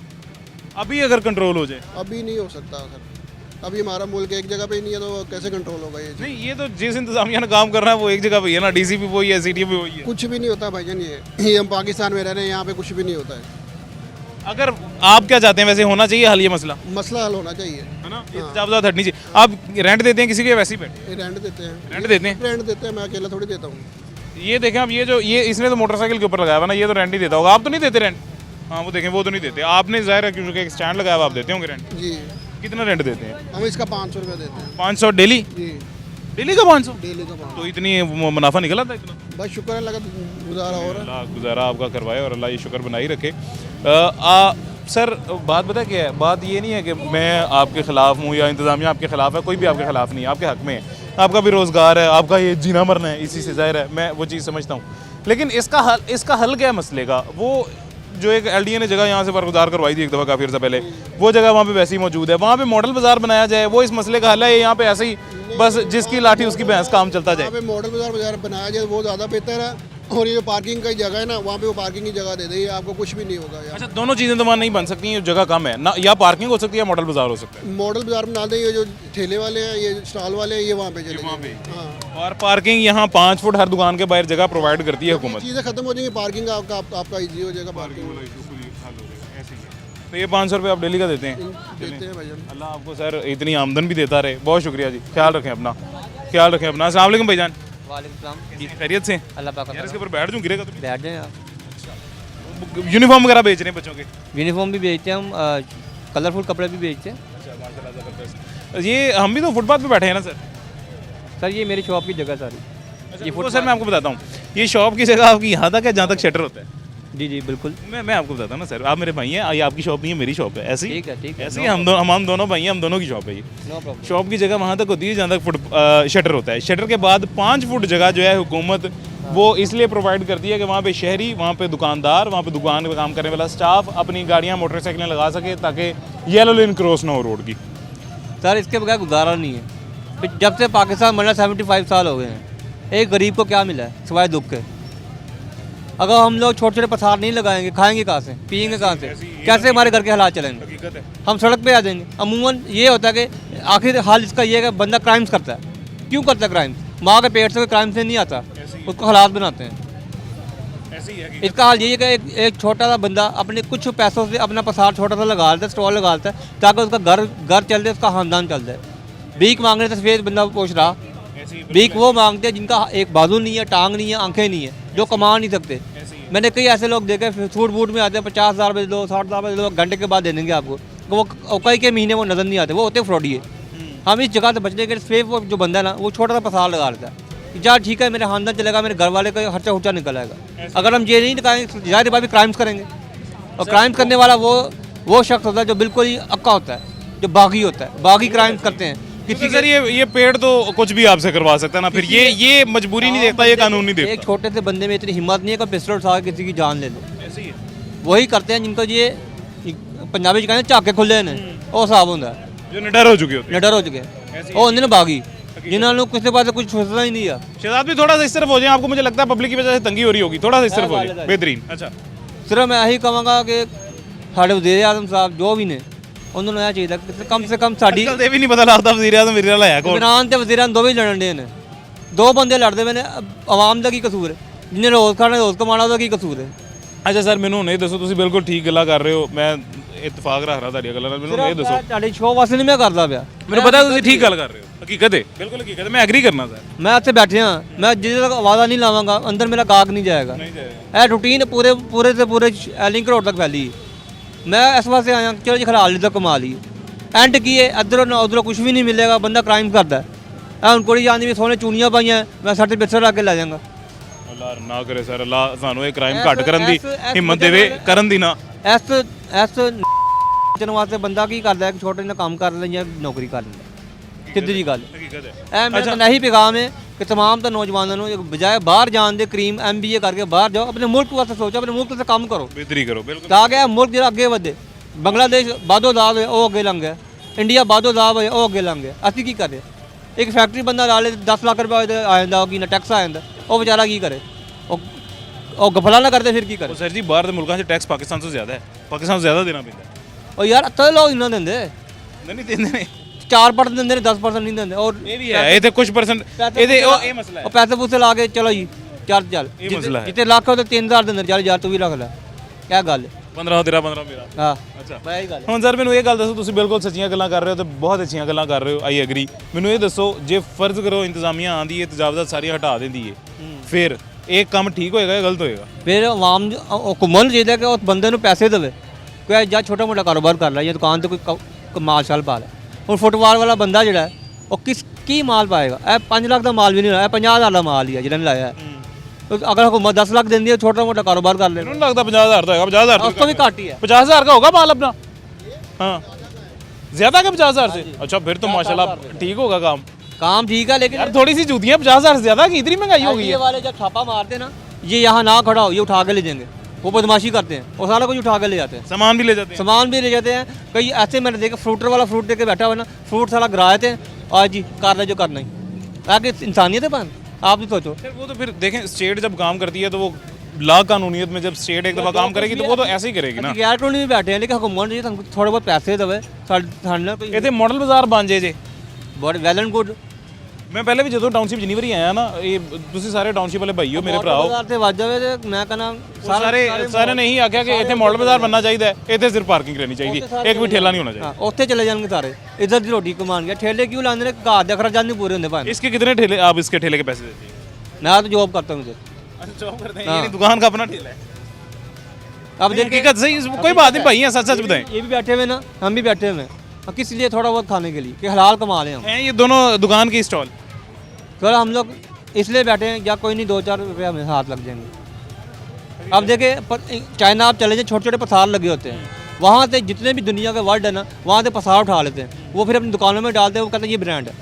अभी अगर कंट्रोल हो जाए। अभी नहीं हो सकता सर, अभी हमारा मुल्क एक जगह पे ही नहीं है तो कैसे कंट्रोल होगा ये चीज़? नहीं, ये तो जिस इंतजामिया ने काम करना है वो एक जगह पे ही है ना, डीसीपी वही है, सीटीओ भी वही है। कुछ भी नहीं होता भाईजान, ये हम पाकिस्तान में रह रहे हैं, यहाँ पे कुछ भी नहीं होता है। अगर आप क्या चाहते हैं, वैसे होना चाहिए हल ये मसला, मसला हल होना चाहिए, है ना? ये तजावुज़ात हटनी चाहिए। आप रेंट देते हैं किसी के, वैसे ही बैठे? रेंट देते हैं, रेंट देते हैं? रेंट देते हैं, मैं अकेला थोड़ी देता हूँ। ये देखें आप, ये इसने तो मोटरसाइकिल के ऊपर लगाया हुआ ना, ये तो रेंट ही देता होगा। आप तो नहीं देते रेंट? हाँ, वो देखें, वो तो नहीं देते। आपने ज़ाहिर है क्योंकि एक स्टैंड लगाया हुआ, आप देते होंगे रेंट। जी, कितना रेंट देते हैं? हम इसका 500 रुपये देते हैं। 500 डेली? जी, डेली का 500? डेली का 500। तो इतनी मुनाफा निकला था इतना? बस शुक्र अल्लाह का, गुजारा हो रहा है। अल्लाह गुजारा आपका करवाए और अल्लाह ये शुक्र बनाई रखे। सर बात पता क्या है, बात ये नहीं है कि मैं आपके ख़िलाफ़ हूँ या इंतज़ामिया आपके ख़िलाफ़ है, कोई भी आपके ख़िलाफ़ नहीं है, आपके हक़ में है। आपका भी रोज़गार है, आपका ये जीना मरना है, इसी से ज़ाहिर है, मैं वो चीज़ समझता हूँ। लेकिन इसका हल क्या है मसले का? वो जो एक LDA ने जगह यहाँ से बरगुजार करवाई थी एक दफ़ा काफ़ी अर्सा पहले, वो जगह वहाँ पे वैसे ही मौजूद है, वहाँ पे मॉडल बाज़ार बनाया जाए, वो इस मसले का हल है। यहाँ पे ऐसे ही बस जिसकी लाठी उसकी भैंस काम चलता जाए। वहाँ पे मॉडल बाजार बनाया जाए वो ज़्यादा बेहतर है। और ये जो पार्किंग का जगह है ना, वहाँ पे वो पार्किंग की जगह दे दें, आपको कुछ भी नहीं होगा यार। अच्छा, दोनों चीज़ें तो वहाँ नहीं बन सकती हैं, जगह कम है ना, या पार्किंग हो सकती है या मॉडल बाज़ार हो सकता है। मॉडल बाजार बना दें, ये जो ठेले वाले हैं, ये स्टॉल वाले हैं, ये वहाँ पे चले वहाँ पे। हाँ, और पार्किंग यहाँ 5 फुट हर दुकान के बाहर जगह प्रोवाइड करती है हुकूमत। चीज़ें खत्म हो जाएंगी, पार्किंग आपका ईजी हो जाएगा। पार्किंग तो ये 500 रुपये आप डेली का देते हैं? देते हैं भाईजान। अल्लाह आपको सर इतनी आमदन भी देता रहे, बहुत शुक्रिया जी। ख्याल रखें अपना, ख्याल रखें अपना। अस्सलाम वालेकुम भाईजान, वालेकुम खैरियत से? अल्लाह पाक यार इसके ऊपर बैठ जाऊँ, गिरेगा तो नहीं? बैठ जाएं आप। यूनिफॉर्म वगैरह बेच रहे हैं बच्चों के? यूनिफॉर्म भी बेचते हैं हम, कलरफुल कपड़े भी बेचते हैं। ये हम भी तो फुटपाथ पे बैठे हैं ना सर? सर ये मेरी शॉप की जगह सारी। ये फुट सर मैं आपको बताता हूँ, ये शॉप की जगह आपकी यहाँ तक है जहाँ तक शटर होता है। जी जी बिल्कुल। मैं आपको बताता हूँ ना सर, आप मेरे भाई हैं, ये आपकी शॉप नहीं है, मेरी शॉप है। ऐसी ठीक है ऐसे ही हम दोनों भाई हैं, हम दोनों की शॉप है ये। No problem. शॉप की जगह वहाँ तक होती है जहाँ तक शटर होता है। शटर के बाद 5 फुट जगह जो है हुकूमत वो इसलिए प्रोवाइड करती है कि वहाँ पे शहरी, वहाँ पे दुकानदार, वहाँ पे दुकान पे काम करने वाला स्टाफ अपनी गाड़ियाँ मोटरसाइकिलें लगा सके ताकि येलो लाइन क्रॉस ना हो रोड की। सर इसके बगैर गुजारा नहीं है। जब से पाकिस्तान बना 75 साल हो गए हैं, एक गरीब को क्या मिला है सिवाय दुख के? अगर हम लोग छोटे छोटे पसार नहीं लगाएंगे, खाएंगे कहाँ से, पियेंगे कहाँ से, कैसे हमारे घर के हालात चलेंगे? हम सड़क पे आ जाएंगे। अमूमन ये होता है कि आखिर हाल इसका ये है कि बंदा क्राइम्स करता है। क्यों करता है क्राइम्स? माँ के पेट से कोई क्राइम से नहीं आता, उसको हालात बनाते हैं। इसका हाल यही है कि एक छोटा सा बंदा अपने कुछ पैसों से अपना पसार छोटा सा लगा लेता है, स्टॉल लगा लेता है, ताकि उसका घर चल जाए, उसका खानदान चल जाए। भीख मांगने से सफेद बंदा पूछ रहा, भीख वो मांगते हैं जिनका एक बाजू नहीं है, टांग नहीं है, आंखें नहीं है, जो कमा नहीं सकते। मैंने कई ऐसे लोग देखे सूट बूट में आते हैं, 50,000 रुपये दो, 60,000 रुपये दो, घंटे के बाद दे देंगे आपको। वो कई के महीने वो नज़र नहीं आते, वो होते फ्रॉडी है। हम इस जगह से बचने के लिए सिर्फ वो जो बंदा है ना, वो छोटा सा पसार लगा लेता है। यार ठीक है, मेरे खानदान चलेगा, मेरे घर वाले का खर्चा उर्चा निकल आएगा। अगर हम ये नहीं निकालेंगे, जाहिर बात क्राइम्स करेंगे। और क्राइम्स करने वाला वो शख्स होता है जो बिल्कुल ही अक्का होता है, जो बागी होता है, बागी क्राइम्स करते हैं। किसी सर ये पेड़ तो कुछ भी आपसे करवा सकता है ना, फिर ये मजबूरी नहीं देखता, ये कानून नहीं देखता। एक छोटे से बंदे में इतनी हिम्मत नहीं है कि पिस्टल उठा के किसी की जान ले ले। ऐसे ही है। वही करते हैं जिनको ये पंजाबी कहते हैं झाके खुले ने, वो साहब होता है जो निडर हो चुके होते हैं। निडर हो चुके हैं, वो होंगे ना बागी। जिन्होंने किसी पास कुछ सोचना ही नहीं है शहजाद भी थोड़ा सा इस तरफ हो जाए, आपको मुझे लगता है पब्लिक की वजह से तंगी हो रही होगी, थोड़ा सा इस तरफ हो जाए, बेहतरीन। अच्छा सिर्फ मैं यही कहूँगा कि साढ़े वज़ीर आज़म साहब जो भी ने उन्होंने यह चाहिए कि कम से कम साड़ी कल ये भी नहीं पता लगता वज़ीर आज़म वीर वाला है कौन। इमरान ते वज़ीर आज़म दो भी लड़न दे ने, दो बंदे लड़ते हुए ने, आवाम का की कसूर है, जिन्हें रोज़ खाना रोज़ कमाना ਉਹਦਾ ਕੀ ਕਸੂਰ ਹੈ। ਅੱਛਾ ਸਰ ਮੈਨੂੰ ਹੁਣ ਇਹ ਦੱਸੋ, ਤੁਸੀਂ ਬਿਲਕੁਲ ਠੀਕ ਗੱਲਾਂ ਕਰ ਰਹੇ ਹੋ, ਮੈਂ ਇਤਫਾਕ ਰੱਖ ਰਿਹਾ ਤੁਹਾਡੀਆਂ ਗੱਲਾਂ ਨਾਲ, ਮੈਨੂੰ ਇਹ ਦੱਸੋ। ਤੁਹਾਡੀ ਸ਼ੋਅ ਵਾਸਤੇ ਨਹੀਂ ਮੈਂ ਕਰਦਾ ਪਿਆ, ਮੈਨੂੰ ਪਤਾ ਤੁਸੀਂ ਠੀਕ ਗੱਲ ਕਰ ਰਹੇ ਹੋ, ਹਕੀਕਤ ਹੈ, ਬਿਲਕੁਲ ਹਕੀਕਤ ਹੈ, ਮੈਂ ਐਗਰੀ ਕਰਨਾ ਸਰ। ਮੈਂ ਇੱਥੇ ਬੈਠੇ ਹਾਂ, ਮੈਂ ਜਿੱਦੇ ਤੱਕ ਆਵਾਜ਼ਾ ਨਹੀਂ ਲਾਵਾਂਗਾ ਅੰਦਰ ਮੇਰਾ ਗਾਹਕ ਨਹੀਂ ਜਾਏਗਾ। ਨਹੀਂ ਜਾਏਗਾ। ਇਹ ਰੂਟੀਨ ਪੂਰੇ ਤੇ ਪੂਰੇ ਲਿੰਕ ਰੋਡ ਤੱਕ ਫੈਲੀ ਹੈ। ਮੈਂ ਇਸ ਵਾਸਤੇ ਆਇਆ ਚਲੋ ਜੀ ਖਰਾਲ ਲਈ ਤਾਂ ਕਮਾ ਲਈ, ਐਂਡ ਕੀ ਹੈ ਇੱਧਰੋਂ ਨਾ ਉੱਧਰੋਂ ਕੁਝ ਵੀ ਨਹੀਂ ਮਿਲੇਗਾ, ਬੰਦਾ ਕ੍ਰਾਈਮ ਕਰਦਾ। ਇਹ ਹੁਣ ਕੁੜੀ ਜਾਂਦੀ ਵੀ ਸੋਹਣੇ ਚੂਨੀਆਂ ਪਾਈਆਂ, ਮੈਂ ਸਾਡੇ ਬਿਸਰ ਲਾ ਕੇ ਲੈ ਜਾਵਾਂਗਾ। ਅੱਲਾਹ ਨਾ ਕਰੇ ਸਰ, ਅੱਲਾਹ ਸਾਨੂੰ ਇਹ ਕ੍ਰਾਈਮ ਘੱਟ ਕਰਨ ਦੀ ਹਿੰਮਤ ਦੇਵੇ, ਕਰਨ ਦੀ ਨਾ। ਇਸ ਚਨ ਵਾਸਤੇ ਬੰਦਾ ਕੀ ਕਰਦਾ ਹੈ ਕਿ ਛੋਟੇ ਜਿਹਾ ਕੰਮ ਕਰ ਲੈਂਦਾ ਜਾਂ ਨੌਕਰੀ ਕਰ ਲੈਂਦਾ, ਸਿੱਧੀ ਜੀ ਗੱਲ। ਹਕੀਕਤ ਹੈ। ਇਹ ਮੇਰਾ ਤਾਂ ਇਹੀ ਪੈਗਾਮ ਹੈ ਕਿ तमाम तो नौजवानों को बजाय बाहर जान दे करीम MBA करके बाहर जाओ, अपने मुल्क वास्ते सोचो, अपने मुल्क से काम करो, बेहतरी करो, बिल्कुल। ताकि मुल्क जो अगे बढ़े। बांग्लादेश बादो दाब है वो अगे लंघ गया, इंडिया बादो दाब है वो अगे लंघ गया। असं की करें? एक फैक्ट्री बंदा ला ले 10 लाख रुपये आ जाता, कि ना टैक्स आ जाता, वो बेचारा की करे? वो गफला ना करते फिर की करे? सर जी बाहर के मुल्कों से टैक्स पाकिस्तान से ज़्यादा है, पाकिस्तान से ज़्यादा देना पैंदा है। और यार तो लोग इन्ना देंगे, नहीं देंगे, 4% देंगे, 10% नहीं देंगे। और ये भी है, ये तो कुछ परसेंट ये मसला है। पैसे पूसे ला के चलो जी चल ये मसला है। जितने लाख हो तो 3000 देंगे, चल यार तू भी रख ले, क्या गल है? 15 तेरा 15 मेरा। हाँ ਅੱਛਾ ਮੈਂ ਇਹ ਗੱਲ ਹੁਣ ਸਰ ਮੈਨੂੰ ਇਹ ਗੱਲ ਦੱਸੋ, ਤੁਸੀਂ ਬਿਲਕੁਲ ਸੱਚੀਆਂ ਗੱਲਾਂ ਕਰ ਰਹੇ ਹੋ ਤੇ ਬਹੁਤ ਅੱਛੀਆਂ ਗੱਲਾਂ ਕਰ ਰਹੇ ਹੋ, ਆਈ ਐਗਰੀ। ਮੈਨੂੰ ਇਹ ਦੱਸੋ, ਜੇ ਫਰਜ਼ ਕਰੋ ਇੰਤਜ਼ਾਮੀਆਂ ਆਂਦੀ ਹੈ ਤਜਾਵਜ਼ਾਤ ਸਾਰੀਆਂ ਹਟਾ ਦਿੰਦੀ ਹੈ, ਫਿਰ ਇਹ ਕੰਮ ਠੀਕ ਹੋਏਗਾ ਜਾਂ ਗਲਤ ਹੋਏਗਾ? ਫਿਰ ਆਵਾਮ ਹੁਕੂਮਤ ਨੂੰ ਚਾਹੀਦਾ ਕਿ ਉਸ ਬੰਦੇ ਨੂੰ ਪੈਸੇ ਦੇਵੇ, ਕੋਈ ਜਾਂ ਛੋਟਾ ਮੋਟਾ ਕਾਰੋਬਾਰ ਕਰ ਲੈ ਜਾਂ ਦੁਕਾਨ ਤੇ ਕੋਈ ਮਾਲ ਸ਼ਾਲ ਪਾ ਲੈ। ਹੁਣ ਫੁੱਟਬਾਲ ਵਾਲਾ ਬੰਦਾ ਜਿਹੜਾ ਹੈ ਉਹ ਕੀ ਮਾਲ ਪਾਏਗਾ? ਇਹ 5 ਲੱਖ ਦਾ ਮਾਲ ਵੀ ਨਹੀਂ ਹੋਇਆ, ਇਹ 50,000 ਦਾ ਮਾਲ ਹੀ ਹੈ ਜਿਹੜਾ ਨੇ ਲਾਇਆ ਹੈ। अगर हुकूमत 10 लाख देती है, छोटा मोटा कारोबार कर ले। ਮੈਨੂੰ ਲੱਗਦਾ 50,000 ਦਾ ਹੋਏਗਾ, 50,000 उसको भी घट ही है। 50,000 का होगा माल अपना? हाँ ज़्यादा क्या 50,000 से? अच्छा फिर तो माशाल्लाह ठीक होगा काम ठीक है, लेकिन यार थोड़ी सी जूतियाँ 50,000 से ज़्यादा की, इतनी महंगाई हो गई ये है। वाले जब छापा मारते ना, ये यहाँ ना खड़ा हो, ये उठा के ले जाएंगे, वो बदमाशी करते हैं और सारा कुछ उठा के ले जाते हैं, सामान भी ले जाते हैं। सामान भी ले जाते हैं। कई ऐसे मैंने देखा, फ्रूटर वाला फ्रूट दे के बैठा हुआ ना, फ्रूट सारा गिराए थे, आज जी कर ले जो करना ही, आगे इंसानियत है पान। आप भी सोचो, फिर वो तो फिर देखें, स्टेट जब काम करती है तो वो ला कानूनियत में जब स्टेट एक दफ़ा काम करेगी तो वो तो ऐसे ही करेगी ना। गैर कानूनी भी बैठे हैं, लेकिन हुकूमत जी थोड़े बहुत पैसे देवे साढ़े इतने मॉडल बाजार बन जे बहुत वेल एंड गुड। मैं पहले भी जो टाउनशिप जिनी वारी आया ना, ये तुसी सारे टाउनशिप वाले भाई हो, मेरे भरा हो, से वज जावे ते मैं कहना सारे ने ही आख्या कि इतने मॉडल बाजार बनना चाहिए, इतने सिर्फ पार्किंग रहनी चाहिए, एक भी ठेला नहीं होना चाहिए। उत्थे चले जाएंगे सारे, इधर की रोटी कमान गया। ठेले क्यों लाने? घर के अखराजात नहीं पूरे होंगे भाई। इसके कितने ठेले, आप इसके ठेले के पैसे देते हैं? मैं तो जॉब करता हूँ सर। अच्छा जॉब करते हैं, यानी दुकान का अपना ठेला है। अब नहीं, हकीकत सही, कोई बात नहीं भाई, सच सच बताएं। ये भी बैठे हुए ना, हम भी बैठे हुए हैं, किस लिए? थोड़ा बहुत खाने के लिए, कि हलाल कमा लें हम। हैं ये दोनों दुकान की स्टॉल? चलो हम लोग इसलिए बैठे हैं, या कोई नहीं 2-4 रुपये हमें हाथ लग जाएंगे। अब देखें चाइना आप चले जाए, छोटे छोटे पसार लगे होते हैं, वहाँ से जितने भी दुनिया के वर्ड है ना, वहाँ से पसार उठा लेते हैं, वो फिर अपनी दुकानों में डालते हैं, वो कहते हैं ये ब्रांड है।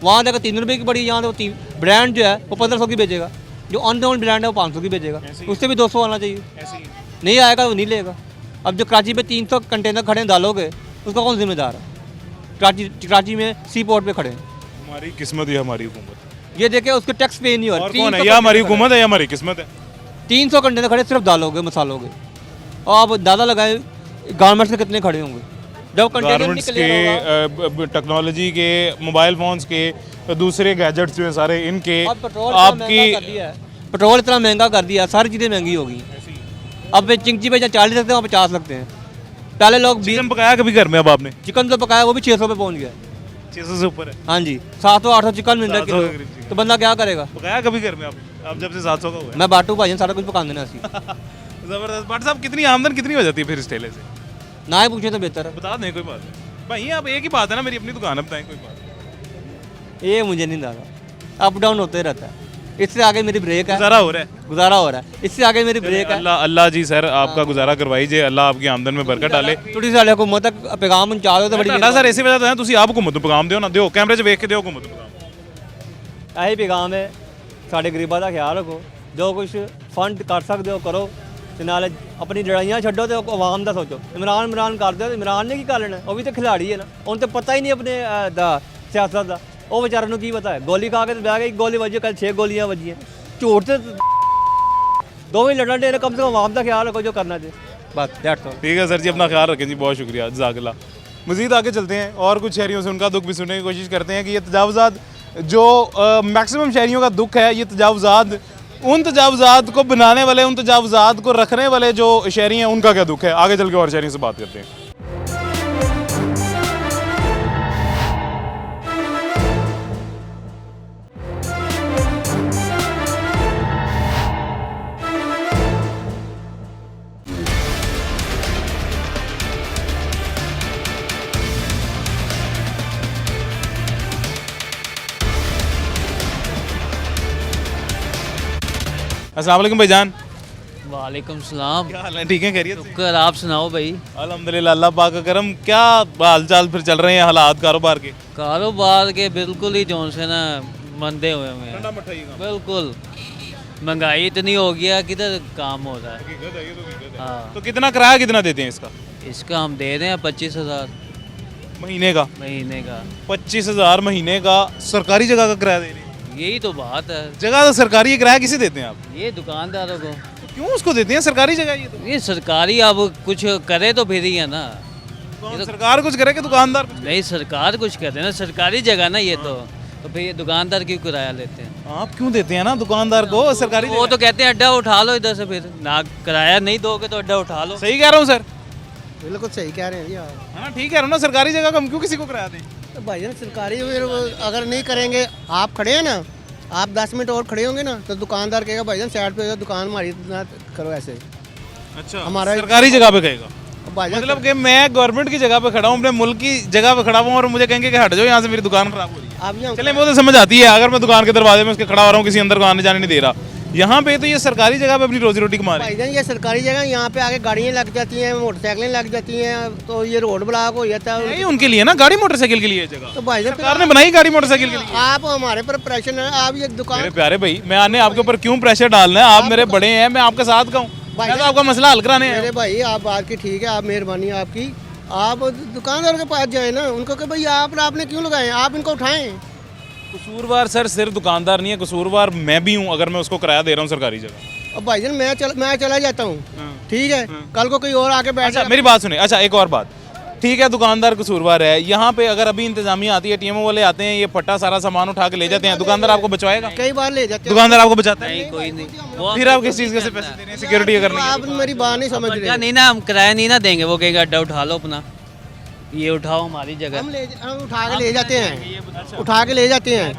वहाँ देखो 3 रुपये की पड़ी, यहाँ तो 3 ब्रांड जो है वो 1500 की बेचेगा, जो अननोन ब्रांड है वो 500 की बेचेगा, उससे भी 200 आना चाहिए। नहीं आएगा वो नहीं लेगा। अब जो कराची में 300 कंटेनर खड़े हैं दालों के, उसका कौन जिम्मेदार है? कराची में सी पोर्ट पे खड़े हैं। हमारी किस्मत या हमारी हुकूमत? ये देखे उसके टैक्स पे नहीं हो और कौन है, या हमारी हुकूमत है या हमारी किस्मत है? 300 कंटेनर खड़े सिर्फ दालों के, मसालों के, और आप दादा लगाए गारमेंट्स के कितने खड़े होंगे? जब कंटेनर गारमेंट्स निकलेगा के, टेक्नोलॉजी के, मोबाइल फोन्स के, दूसरे गैजेट्स जो हैं सारे इनके, आपकी पेट्रोल इतना महंगा कर दिया, सारी चीज़ें महंगी हो गई। अब वे चिंची पे 40 लगते हैं, वहाँ 50 लगते हैं। पहले लोग चिकन पकाया कभी घर में? अब आपने चिकन तो पकाया, वो भी 600 पे पहुँच गया। 600 से ऊपर है? हाँ जी, 700-800 चिकन मिल रहा है 700 किलो, करीब चिकन। तो बंदा क्या करेगा? पकाया कभी घर में आप जब से 700 का हुआ है? मैं बाटू भाई सारा कुछ पका देना ऐसी। जबरदस्त। बट साहब कितनी आमदन कितनी हो जाती है फिर इस ठेले से? ना ही पूछे तो बेहतर है। बता दें, कोई बात नहीं भाई, आप एक ही बात है ना, मेरी अपनी दुकान है, बताएं कोई बात। ये मुझे नहीं दादा, अप डाउन होते रहता है, इससे आगे मेरी ब्रेक है, गुजारा हो रहा है, गुजारा हो रहा है, इससे आगे मेरी ब्रेक है। अल्लाह जी सर आपका गुजारा करवाइए, अल्लाह आपकी आमदन में बरकत डाले। थोड़ी साल हुकूमत तक पैगाम पहुंचा दो तो बड़ी ਤੁਹਾਡਾ ਸਰ ਇਸੇ ਵਜ੍ਹਾ ਤੋਂ ਹੈ, ਤੁਸੀਂ ਆਪ ਹੁਕੂਮਤ ਨੂੰ ਪੈਗਾਮ ਦਿਓ ਨਾ, ਦਿਓ ਕੈਮਰੇ 'ਚ ਵੇਖ ਕੇ ਦਿਓ ਹੁਕੂਮਤ ਨੂੰ ਪੈਗਾਮ। ਇਹੀ ਪੈਗਾਮ ਹੈ, ਸਾਡੇ ਗਰੀਬਾਂ ਦਾ ਖਿਆਲ ਰੱਖੋ, ਜੋ ਕੁਝ ਫੰਡ ਕਰ ਸਕਦੇ ਹੋ ਕਰੋ, ਤੇ ਨਾਲ ਆਪਣੀ ਲੜਾਈਆਂ ਛੱਡੋ ਤੇ ਆਵਾਮ ਦਾ ਸੋਚੋ। ਇਮਰਾਨ ਕਰਦੇ ਹੋ, ਇਮਰਾਨ ਨੇ ਕੀ ਕਰ ਲੈਣਾ? ਉਹ ਵੀ ਤਾਂ ਖਿਲਾੜੀ ਹੈ ਨਾ, ਉਹਨੂੰ ਤਾਂ ਪਤਾ ਹੀ ਨਹੀਂ ਆਪਣੇ ਦਾ ਸਿਆਸਤ ਦਾ। वो बेचारे ने की पता है, गोली खा के बह गई, गोली वजी, कल 6 गोलियां वजी हैं। झूठ से 2 ही लड़ना चाहिए, कम से कम आवाम का ख्याल रखो जो करना चाहिए, बस दैट्स ऑल। ठीक है सर जी, अपना ख्याल रखें जी, बहुत शुक्रिया, जज़ाकल्लाह। मज़ीद आगे चलते हैं और कुछ शहरियों से उनका दुख भी सुनने की कोशिश करते हैं कि ये तजावुज़ात जो मैक्सिमम शहरियों का दुख है, ये तजावुज़ात उन तजावुज़ात को बनाने वाले, उन तजावुज़ात को रखने वाले जो शहरी हैं उनका क्या दुख है। आगे चल के और शहरियों से बात करते हैं। अस्सलाम वालेकुम भाईजान, वालेकुम सलाम। क्या हाल है? ठीक है, खैरियत से? शुक्र, आप सुनाओ भाई। अल्हम्दुलिल्लाह, अल्लाह पाक का करम। क्या हाल चाल फिर चल रहे हैं हालात कारोबार के? कारोबार के बिल्कुल ही जोन से ना मंदे हुए हैं, बिल्कुल महंगाई इतनी हो गया, किधर काम हो रहा है। हाँ, तो कितना किराया कितना देते हैं इसका? इसका हम दे रहे हैं 25,000 महीने का? महीने का। 25,000 महीने का सरकारी जगह का किराया दे रहे हैं? यही तो बात है, जगह तो सरकारी है, किराया किसे देते हैं आप? ये दुकानदारों को। तो क्यों उसको देते हैं? सरकारी जगह ये तो। ये सरकारी अब कुछ करे तो फिर ही है ना। कौन सरकार कुछ करे कि दुकानदार कुछ? नहीं, सरकार कुछ करे ना, सरकारी जगह ना ये तो फिर ये दुकानदार क्यों किराया लेते हैं? आप क्यों देते हैं ना दुकानदार को सरकारी वो तो कहते हैं अड्डा उठा लो इधर से, फिर ना किराया नहीं दोगे तो अड्डा उठा लो। सही कह रहा हूँ सर? बिल्कुल सही कह रहे हैं जी आप। हाँ ठीक कह रहा हूँ ना, सरकारी जगह का हम क्यों किसी को किराया दें? तो भाईजान सरकारी अगर नहीं करेंगे, आप खड़े हैं ना, आप 10 मिनट और खड़े होंगे ना तो दुकानदार कहेगा भाईजान साइड पे दुकान हमारी ना करो ऐसे। अच्छा, हमारा सरकारी जगह पे कहेगा? भाईजान मतलब कि मैं गवर्नमेंट की जगह पे खड़ा हूँ, अपने मुल्क की जगह पे खड़ा हूँ और मुझे कहेंगे कि हट जाओ यहाँ से, मेरी दुकान खराब हो रही है। आप यहाँ चले, वो तो समझ आती है, अगर मैं दुकान के दरवाजे में उसके खड़ा हो रहा हूँ, किसी अंदर को आने जाने नहीं दे रहा। यहाँ पे तो ये सरकारी जगह पे अपनी रोजी रोटी कमा रहे हैं। भाईजान ये सरकारी जगह, यहाँ पे आगे गाड़ियाँ लग जाती हैं, मोटरसाइकिलें लग जाती हैं, तो ये रोड ब्लॉक हो जाता है। यही उनके लिए ना, गाड़ी मोटरसाइकिल के लिए ये जगह तो भाईजान सरकार ने बनाई, गाड़ी मोटरसाइकिल के लिए। आप हमारे पर प्रेशर है, आप ये दुकान। मेरे प्यारे भाई, मैं आने आपके ऊपर क्यों प्रेशर डालना है? आप मेरे बड़े हैं, मैं आपके साथ का हूँ, मैं तो आपका मसला हल कराने मेरे हैं। भाई आप बात की ठीक है, आप मेहरबानी आपकी, आप दुकानदार के पास जाए ना, उनको कि भाई आपने क्यों लगाए, आप इनको उठाएं। कसूरवार सर सिर्फ दुकानदार नहीं है, कसूरवार मैं भी हूँ अगर मैं उसको किराया दे रहा हूँ सरकारी जगह। अब भाईजान मैं चला जाता हूँ, ठीक है, कल को कोई और आके बैठ अच्छा जाएगा। मेरी बात सुने, अच्छा एक और बात, ठीक है दुकानदार कसूरवार है, यहाँ पे अगर अभी इंतजामिया आती है, टीएमओ वाले आते हैं, ये फट्टा सारा सामान उठा के ले जाते हैं, दुकानदार आपको बचवाएगा? कई बार ले जाते हैं। दुकानदार आपको बचाता है? नहीं, कोई नहीं। वो फिर आप किस चीज़ के से पैसे दे रहे हैं? सिक्योरिटी करने के? आप मेरी बात नहीं समझ अड्डा रहे। नहीं ना, हम किराया नहीं ना देंगे, वो कहेगा अड्डा उठा लो अपना, ये उठाओ हमारी जगह। हम उठा के ले जाते हैं, उठा के ले जाते हैं,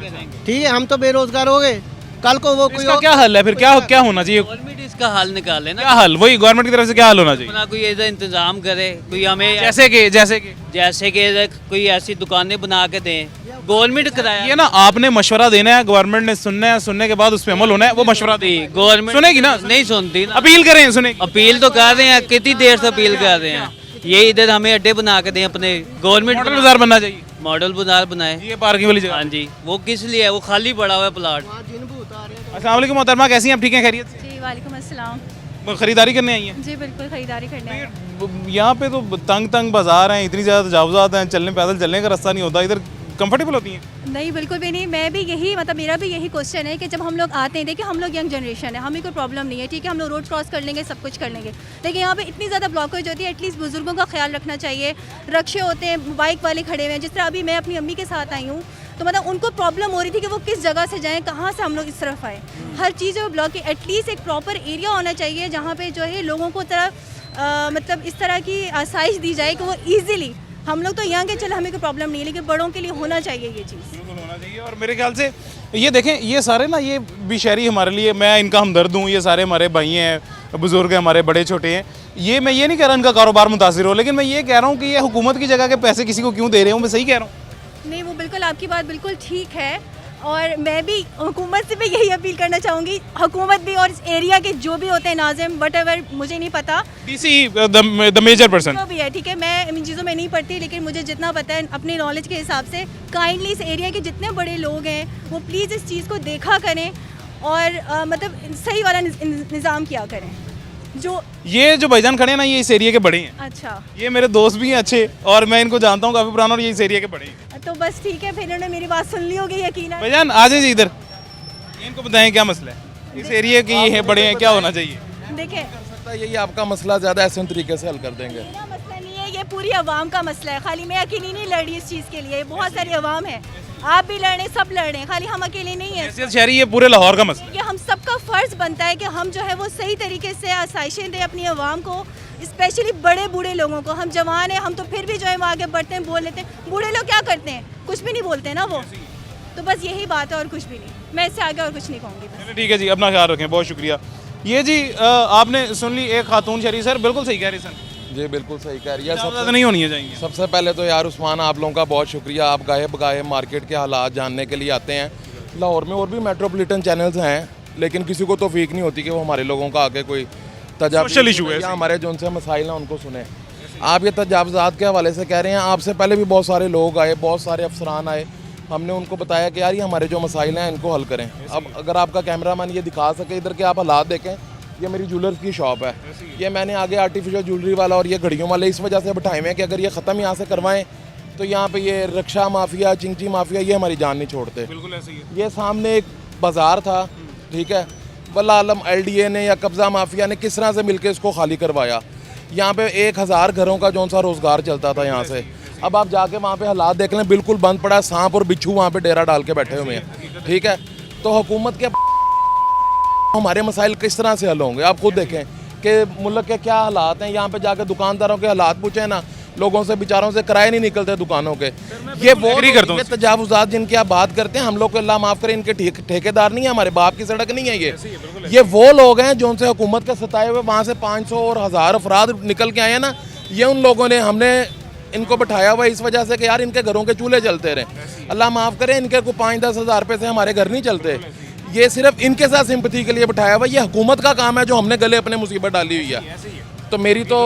ठीक है, हम तो बेरोजगार हो गए, कल को वो कोई इसका क्या हल है फिर? क्या होना चाहिए? गवर्नमेंट इसका हल निकाले ना, क्या हल? वही गवर्नमेंट की तरफ से क्या हल होना चाहिए? अपना कोई ऐसा इंतजाम करे, कोई हमें जैसे कि कोई ऐसी दुकानें बना के दें, गवर्नमेंट कराया। ये ना आपने मशवरा देना है, गवर्नमेंट ने सुनना है, सुनने के बाद उस पर अमल होना है, वो मशवरा दी गवर्नमेंट सुनेगी ना? नहीं सुनती ना। अपील करें, सुने? अपील तो कर रहे हैं, कितनी देर से अपील कर रहे हैं, ये इधर हमें अड्डे बना के दें अपने, गवर्नमेंट मॉडल बाजार बनना चाहिए, मॉडल बाजार बनाए। ये पार्किंग वाली जगह। हाँ जी, वो किस लिए है? वो खाली पड़ा हुआ है प्लाट। अस्सलाम वालेकुम मोहतरमा, कैसी हैं आप? ठीक हैं, खैरियत से? जी वालेकुम अस्सलाम। खरीदारी करने आई हैं? जी बिल्कुल ख़रीदारी करने आए हैं। यहाँ पे तो तंग बाजार हैं, इतनी ज़्यादा तजावुज़ात हैं, पैदल चलने का रास्ता नहीं होता, इधर कंफर्टेबल होती हैं? नहीं बिल्कुल भी नहीं, मैं भी यही मतलब मेरा भी यही क्वेश्चन है कि जब हम लोग आते हैं, देखिए हम लोग यंग जनरेशन है, हमें कोई प्रॉब्लम नहीं है, ठीक है, हम लोग रोड क्रॉस कर लेंगे, सब कुछ कर लेंगे, लेकिन यहाँ पे इतनी ज़्यादा ब्लॉकेज होती है, एटलीस्ट बुजुर्गों का ख्याल रखना चाहिए। रक्शे होते हैं, बाइक वाले खड़े हुए हैं, जिस तरह अभी मैं अपनी अम्मी के साथ आई हूँ, तो मतलब उनको प्रॉब्लम हो रही थी कि वो किस जगह से जाएं, कहाँ से हम लोग इस तरफ आए, हर चीज़ है ब्लॉक की। एटलीस्ट एक प्रॉपर एरिया होना चाहिए जहाँ पे जो है लोगों को मतलब इस तरह की आसाइश दी जाए कि वो ईजिली, हम लोग तो यंग है, चलो हमें कोई प्रॉब्लम नहीं है, लेकिन बड़ों के लिए होना चाहिए ये चीज़। बिल्कुल होना चाहिए। और मेरे ख्याल से ये देखें, ये सारे ना, ये भी शहरी हमारे लिए, मैं इनका हमदर्द हूँ, ये सारे हमारे भाई हैं, बुजुर्ग हैं, हमारे बड़े छोटे हैं, ये मैं ये नहीं कह रहा इनका कारोबार मुतासिर हो, लेकिन मैं ये कह रहा हूँ कि ये हुकूमत की जगह के पैसे किसी को क्यों दे रहे हूँ? मैं सही कह रहा हूँ? नहीं, वो बिल्कुल आपकी बात बिल्कुल ठीक है, और मैं भी हुकूमत से भी यही अपील करना चाहूँगी, हुकूमत भी और इस एरिया के जो भी होते हैं नाज़िम वटएवर, मुझे नहीं पता, डीसी द मेजर पर्सन जो भी है, ठीक है, मैं इन चीज़ों में नहीं पढ़ती, लेकिन मुझे जितना पता है अपने नॉलेज के हिसाब से, काइंडली इस एरिया के जितने बड़े लोग हैं वो प्लीज़ इस चीज़ को देखा करें और मतलब सही वाला निज़ाम किया करें। जो ये जो भाईजान खड़े हैं ना, ये इस एरिया के बड़े हैं। अच्छा, ये मेरे दोस्त भी हैं अच्छे, और मैं इनको जानता हूँ काफ़ी पुराना, और ये इस एरिया के बड़े हैं। तो बस ठीक है, फिर इन्होंने मेरी बात सुन ली होगी यकीनन। भाईजान आ जाइए इधर, इनको बताएं क्या मसला है, इस एरिया के ये हैं, बड़े हैं, क्या होना चाहिए? देखें, यही आपका मसला ज़्यादा आसान तरीके से हल कर देंगे। मेरा मसला नहीं है, ये पूरी आवाम का मसला है। खाली मैं अकेली नहीं लड़ रही इस चीज़ के लिए, बहुत सारी आवाम है, आप भी लड़ रहे हैं, सब लड़ रहे हैं, खाली हम अकेले नहीं हैं। हैसियत शहरी, ये पूरे लाहौर का मसला है। ये हम सबका फ़र्ज़ बनता है कि हम जो है वो सही तरीके से आसाइशें दें अपनी आवाम को, स्पेशली बड़े बूढ़े लोगों को। हम जवान हैं, हम तो फिर भी जो है वो आगे बढ़ते हैं, बोल लेते हैं। बूढ़े लोग क्या करते हैं? कुछ भी नहीं बोलते ना वो। तो बस यही बात है और कुछ भी नहीं। मैं इससे आगे और कुछ नहीं कहूँगी। चलिए ठीक है जी, अपना ख्याल रखें, बहुत शुक्रिया। ये जी आपने सुन ली एक खातून शहरी, सर बिल्कुल सही कह रही सर, जी बिल्कुल सही कह रही है। ज़्यादा नहीं होनी चाहिए। सबसे पहले तो यार उस्मान, आप लोगों का बहुत शुक्रिया, आप गाहे बगाहे मार्केट के हालात जानने के लिए आते हैं। लाहौर में और भी मेट्रोपॉलिटन चैनल्स हैं, लेकिन किसी को तौफीक नहीं होती कि वो हमारे लोगों का आके कोई Social issue है या हमारे जो उनसे मसाइल हैं उनको सुने। आप ये तजावज़ात के हवाले से कह रहे हैं, आपसे पहले भी बहुत सारे लोग आए, बहुत सारे अफसरान आए, हमने उनको बताया कि यार ये हमारे जो मसाइल हैं इनको हल करें। अब अगर आपका कैमरामैन ये दिखा सके इधर के आप हालात देखें, ये मेरी ज्वेलर्स की शॉप है, ये मैंने आगे आर्टिफिशियल ज्वेलरी वाला और ये घड़ियों वाले इस वजह से बिठाए हुए हैं कि अगर ये ख़त्म यहाँ से करवाएं तो यहाँ पे ये रक्षा माफिया, चिंची माफिया, ये हमारी जान नहीं छोड़ते। बिल्कुल ऐसे ही है। ये सामने एक बाज़ार था, ठीक है, वल्लाह आलम LDA ने या कब्ज़ा माफिया ने किस तरह से मिलके इसको खाली करवाया। यहाँ पे 1000 घरों का जौन सा रोज़गार चलता था यहाँ से। अब आप जाके वहाँ पे हालात देख लें, बिल्कुल बंद पड़ा है, सांप और बिच्छू वहाँ पे डेरा डाल के बैठे हुए हैं, ठीक है। तो हुकूमत के हमारे मसाइल किस तरह से हल होंगे? आप खुद देखें कि मुल्क के क्या हालात हैं। यहाँ पे जाके दुकानदारों के हालात पूछे ना, लोगों से बेचारों से किराए नहीं निकलते दुकानों के। ये वो तजावुज़ात जिनकी आप बात करते हैं, हम लोग को अल्लाह माफ़ करे, इनके ठेकेदार नहीं है, हमारे बाप की सड़क नहीं है ये वो लोग हैं जो उनसे हुकूमत के सताए हुए वहाँ से 500 और 1000 अफराद निकल के आए हैं ना, ये उन लोगों ने, हमने इनको बैठाया हुआ इस वजह से कि यार इनके घरों के चूल्हे चलते रहे। अल्लाह माफ़ करे, इनके को 5-10 हज़ार रुपये से हमारे घर नहीं चलते। ये सिर्फ इनके साथ सिंपैथी के लिए बैठाया हुआ, ये हुकूमत का काम है जो हमने गले अपने मुसीबत डाली हुई है। तो मेरी तो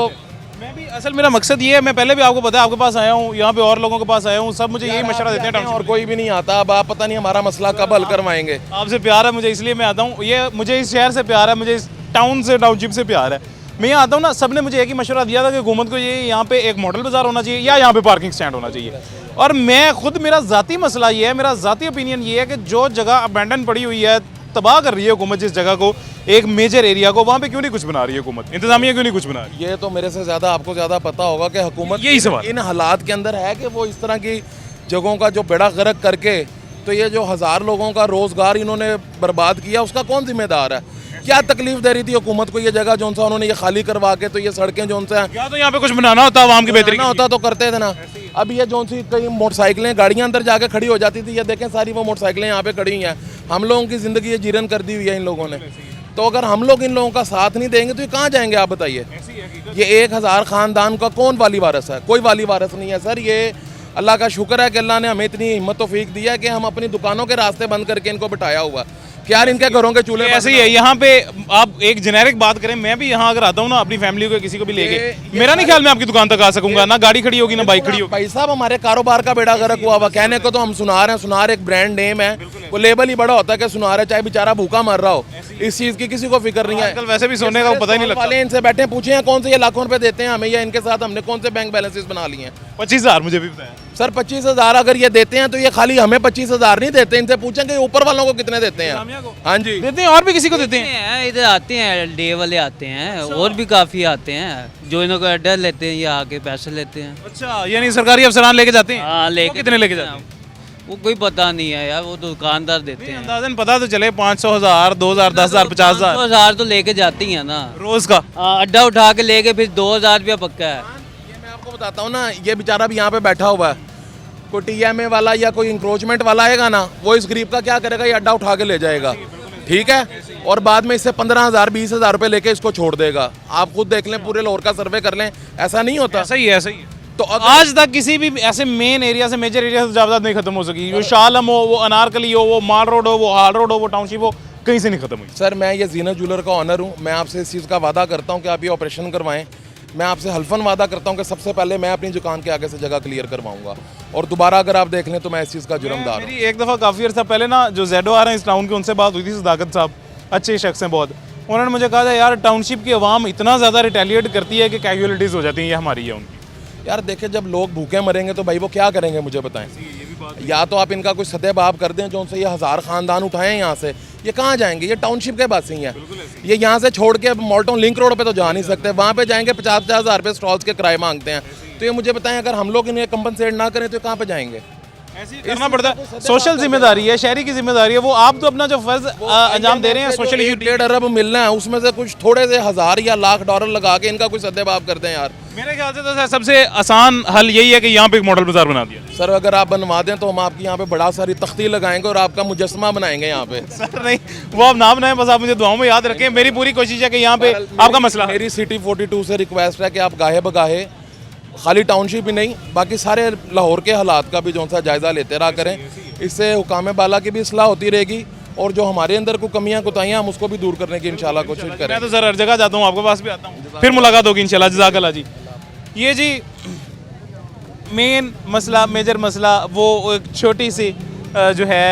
मैं भी असल मेरा मकसद ये है, मैं पहले भी आपको बताया, आपके पास आया हूँ, यहाँ पे और लोगों के पास आया हूँ, सब मुझे यही मशवरा देते हैं और कोई भी नहीं आता। अब आप पता नहीं हमारा मसला कब हल करवाएंगे। आपसे प्यार है मुझे, इसलिए मैं आता हूँ। ये मुझे इस शहर से प्यार है, मुझे इस टाउन से, टाउनशिप से प्यार है। मैं यहाँ आता हूँ ना, सब ने मुझे एक ही मशवरा दिया था कि हुकूमत को ये यहाँ पे एक मॉडल बाजार होना चाहिए या यहाँ पे पार्किंग स्टैंड होना चाहिए। और मैं खुद, मेरा ज़ाती मसला ये है, मेरा ज़ाती ओपिनियन ये है कि जो जगह अबैंडन पड़ी हुई है, तबाह कर रही है हुकूमत जिस जगह को, एक मेजर एरिया को, वहाँ पे क्यों नहीं कुछ बना रही है हुकूमत, इंतजामिया क्यों नहीं कुछ बना रही है? ये तो मेरे से ज़्यादा आपको ज़्यादा पता होगा कि हुकूमत यही सवाल इन हालात के अंदर है कि वो इस तरह की जगहों का जो बेड़ा गर्क करके, तो ये जो 1000 लोगों का रोज़गार इन्होंने बर्बाद किया, उसका कौन जिम्मेदार है? क्या तकलीफ दे रही थी हुकूमत को ये जगह जो सा उन्होंने ये खाली करवा के, तो ये सड़कें जो सा या तो यहाँ पे कुछ बनाना होता, आवाम की बेहतरी होता तो करते थे ना। अब ये जो सी कई मोटरसाइकिलें, गाड़ियाँ अंदर जाके खड़ी हो जाती थी, ये देखें सारी वो मोटरसाइकिलें यहाँ पे खड़ी हुई हैं। हम लोगों की ज़िंदगी ये जीरन कर दी हुई है इन लोगों ने। तो अगर हम लोग इन लोगों का साथ नहीं देंगे तो ये कहाँ जाएंगे आप बताइए? ये 1000 ख़ानदान का कौन वाली वारिस है? कोई वाली वारिस नहीं है सर। ये अल्लाह का शुक्र है कि अल्लाह ने हमें इतनी हिम्मत तौफीक दी है कि हम अपनी दुकानों के रास्ते बंद करके इनको बिठाया हुआ, कि यार इनके घरों के चूल्हे ऐसे ही है। यहाँ पे आप एक जेनेरिक बात करें, मैं भी यहाँ अगर आता हूँ ना अपनी फैमिली को, किसी को भी लेके, मेरा नहीं ख्याल मैं आपकी दुकान तक आ सकूंगा, ना गाड़ी खड़ी होगी ना बाइक खड़ी होगी। भाई साहब हमारे कारोबार का बेड़ा गर्क हुआ हुआ। कहने को तो हम सुनार हैं, सुनार एक ब्रांड नेम है, वो लेबल ही बड़ा होता है कि सुनार है, चाहे बेचारा भूखा मर रहा हो, इस चीज़ की किसी को फिक्र नहीं है। आजकल वैसे भी सोने का पता ही नहीं लगता। वाले इनसे बैठे पूछे हैं कौन से ये लाखों रुपए देते हैं हमें, या इनके साथ हमने कौन से बैंक बैलेंसेस बना लिए हैं? 25,000 मुझे भी बताया सर। 25,000 अगर ये देते हैं तो ये खाली हमें 25,000 नहीं देते, इनसे पूछें कि ऊपर वालों को कितने देते हैं। हाँ जी देते हैं, और भी किसी को देते हैं। इधर आते हैं, डे वाले आते हैं, और भी काफ़ी आते हैं जो इनको अड्डा लेते हैं, या आके पैसे लेते हैं। अच्छा, यानी सरकारी अफसरान लेके जाते हैं? हाँ, लेके कितने लेके जाते हैं? वो कोई पता नहीं है यार, वो दुकानदार देते हैं। अंदाजन पता तो चले 500,000, 2,000, 10,000, 50,000, 2,000 तो लेके जाती हैं ना रोज का। अड्डा उठा के लेके फिर 2,000 रुपया पक्का है। ये मैं आपको बताता हूँ ना, ये बेचारा भी यहाँ पे बैठा हुआ है, कोई TMA वाला या कोई इंक्रोचमेंट वाला आएगा ना, वो इस गरीब का क्या करेगा, ये अड्डा उठा के ले जाएगा, ठीक है, और बाद में इससे 15,000, 20,000 रुपये लेके इसको छोड़ देगा। आप खुद देख लें, पूरे लाहौर का सर्वे कर लें, ऐसा नहीं होता। ऐसा ही है, ऐसा ही है। तो आज तक किसी भी ऐसे मेन एरिया से, मेजर एरिया से तजावज़ात नहीं खत्म हो सकी। वो शालम हो, वो अनारकली हो, वो माल रोड हो, वो हाल रोड हो, वो टाउनशिप हो, कहीं से नहीं खत्म हुई। सर मैं ये जीनत ज्वेलर का ऑनर हूँ, मैं आपसे इस चीज़ का वादा करता हूँ कि आप ये ऑपरेशन करवाएं। मैं आपसे हल्फन वादा करता हूँ कि सबसे पहले मैं अपनी दुकान के आगे से जगह क्लियर करवाऊंगा, और दोबारा अगर आप देख लें तो मैं इस चीज़ का जुर्मदार हूँ। मेरी एक दफ़ा काफ़ी अर्सा पहले ना जो ZOR हैं इस टाउन के, उनसे बात हुई थी, सदाकत साहब अच्छे शख्स हैं बहुत। उन्होंने मुझे कहा था यार टाउनशिप की आवाम इतना ज़्यादा रिटेलिएट करती है कि कैजुअलिटीज़ हो जाती हैं, ये हमारी है उनकी। यार देखिए, जब लोग भूखे मरेंगे तो भाई वो क्या करेंगे मुझे बताएं। या तो आप इनका कुछ सदेबाब कर दें, जो उनसे ये 1000 ख़ानदान उठाएं यहाँ से, ये कहाँ जाएंगे? ये टाउनशिप के पास ही हैं। ये यहाँ से छोड़ के अब मॉल्टन लिंक रोड पे तो जा नहीं सकते, वहाँ पे जाएंगे 50-50 हज़ार रुपये स्टॉल्स के किराए मांगते हैं। तो ये मुझे बताएं, अगर हम लोग इन्हें कंपनसेट ना करें तो कहाँ पे जाएंगे? ऐसे ही करना पड़ता है। सोशल जिम्मेदारी है, शहरी की जिम्मेदारी है, वो आप तो अपना जो फर्ज अंजाम दे रहे हैं सोशल इशू। 1.5 अरब मिलना है, उसमें से कुछ थोड़े से 1000 या लाख डॉलर लगा के इनका कुछ सदेबाब करते हैं यार। मेरे ख्याल से तो सर सबसे आसान हल यही है कि यहाँ पे एक मॉडल बाजार बना दिया। सर अगर आप बनवा दें तो हम आपकी यहाँ पे बड़ा सारी तख्ती लगाएंगे और आपका मुजस्समा बनाएंगे यहाँ पे। सर नहीं, वो आप ना बनाएं, बस आप मुझे दुआओं में याद रखें। मेरी पूरी कोशिश है कि यहाँ पे आपका मसला। मेरी सिटी 42 से रिक्वेस्ट है कि आप गाहे बगाहे खाली टाउनशिप ही नहीं, बाकी सारे लाहौर के हालात का भी जो सा जायज़ा लेते रहा करें। इससे हुकाम बाला की भी इस्लाह होती रहेगी और जो हमारे अंदर कोई कमियां कोताहियां हम उसको भी दूर करने की इंशाल्लाह कोशिश करें। मैं तो सर हर जगह जाता हूँ, आपके पास भी आता हूँ, फिर मुलाकात होगी इंशाल्लाह। जज़ाकल्लाह जी। ये जी मेन मसला, मेजर मसला वो एक छोटी सी जो है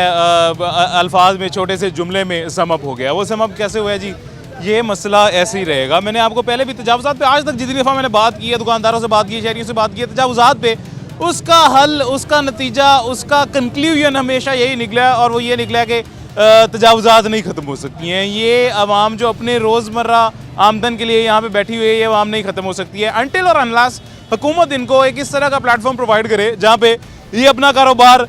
अल्फाज में, छोटे से जुमले में समअप हो गया। वो समअप कैसे हुआ है जी? ये मसला ऐसे ही रहेगा। मैंने आपको पहले भी तजावुज़ात पे आज तक जितनी दफ़ा मैंने बात की है, दुकानदारों से बात की है, शहरियों से बात की है, तजावुज़ात पे उसका हल, उसका नतीजा, उसका कंक्लूजन हमेशा यही निकला और वो ये निकला कि तजावुज़ात नहीं ख़त्म हो सकती हैं। ये आवाम जो अपने रोज़मर्रा आमदन के लिए यहाँ पे बैठी हुई है, ये आवाम नहीं ख़त्म हो सकती है अनटिल और अनलेस हुकूमत इनको एक इस तरह का प्लेटफॉर्म प्रोवाइड करे जहाँ पे ये अपना कारोबार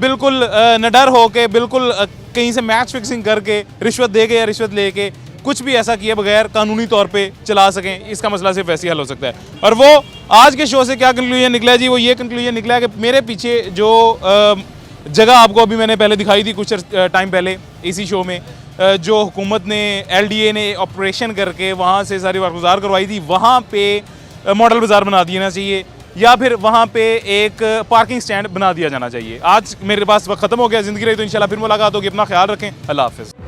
बिल्कुल निडर हो के, बिल्कुल कहीं से मैच फिक्सिंग करके, रिश्वत दे के या रिश्वत ले के कुछ भी ऐसा किए बगैर कानूनी तौर पे चला सकें। इसका मसला सिर्फ ऐसे ही हल हो सकता है। और वो आज के शो से क्या कंक्लूजन निकला है जी? वो ये कंक्लूजन निकला है कि मेरे पीछे जो जगह आपको अभी मैंने पहले दिखाई थी कुछ टाइम पहले इसी शो में, जो हुकूमत ने, LDA ने ऑपरेशन करके वहाँ से सारी बाजार करवाई थी, वहाँ पे मॉडल बाज़ार बना देना चाहिए या फिर वहाँ पे एक पार्किंग स्टैंड बना दिया जाना चाहिए। आज मेरे पास वक्त ख़त्म हो गया, ज़िंदगी रही तो इंशाल्लाह फिर मुलाकात होगी। अपना ख्याल रखें, अल्लाह हाफ़िज़।